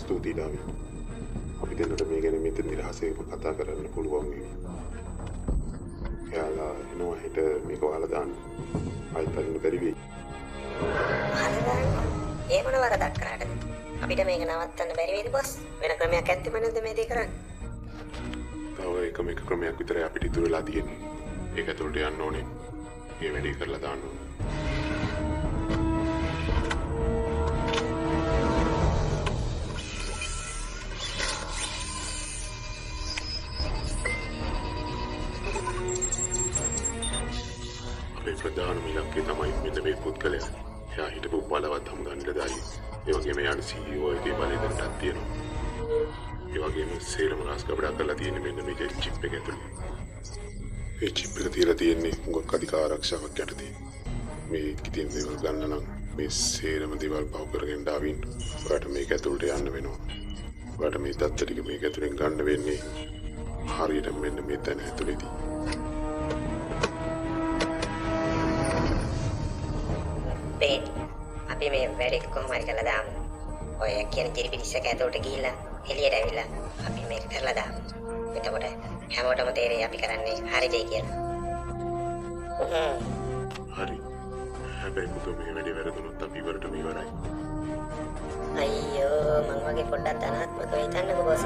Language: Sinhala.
ස්තුතියි ඩාවිඩ්. අපි දෙන්නට මේ ගැන මෙතනදී රහසෙම කතා කරන්න පුළුවන් වේවි. එයාලා එනවා හිට මේක වහලා දාන්න. ආයෙත් අරින්න බැරි වෙයි. වහලා දාන්න? ඒ මොන වරදක් කරාටද? අපිට මේක නවත්තන්න බැරි වේද බොස්? වෙන ක්‍රමයක් ඇත්තෙම නැද්ද මේ දේ කරන්න? තව එකම එක ක්‍රමයක් විතරයි අපිට ඉතුරු වෙලා තියෙන්නේ. ඒක ඇතුළට යන්න ඕනේ. මේ වැඩේ කරලා දාන්න ඕනේ. අපේ ප්‍රධානම ඉලක්කය තමයි මෙන්න මේ පුද්ගලයා. එයා හිටපු බලවත් හමුදා නිලධාරියෙක්. ඒ වගේම එයාට CEO එකේ බලය දැනටත් තියෙනවා. ඒ වගේම සේරම රාස් කපඩා කරලා තියෙන්නේ මෙන්න මේ චිප් එක ඇතුලේ. ඒ චිප් එක තියලා තියෙන්නේ උගක් අධික ආරක්ෂාවක් යටතේ. මේ කිතින් දේවල් ගන්න නම් මේ සේරම දේවල් පහු කරගෙන ඩාවින් ඔයාට මේක ඇතුළට යන්න වෙනවා. ඔයාට මේ දත්ත ටික මේක ඇතුලෙන් ගන්න වෙන්නේ හරියට මෙන්න මේ තැන ඇතුලේදී. අපි මේ වැඩේ කොහොම හරි කරලා දාමු. ඔය කියන ජිරිපිරිස් එක ඇතුළට ගිහිල්ලා එළියට ඇවිල්ලා අපි මේක කරලා දාමු. එතකොට හැමෝටම තේරෙයි අපි කරන්නේ හරි දෙයක් කියලා. හරි. හැබැයි පුතෝ මේ වැඩේ වැරදුනොත් අපි ඉවරටම ඉවරයි. අයියෝ මං වගේ පොඩ්ඩක් ධනාත්මකව හිතන්නකෝ බොස්.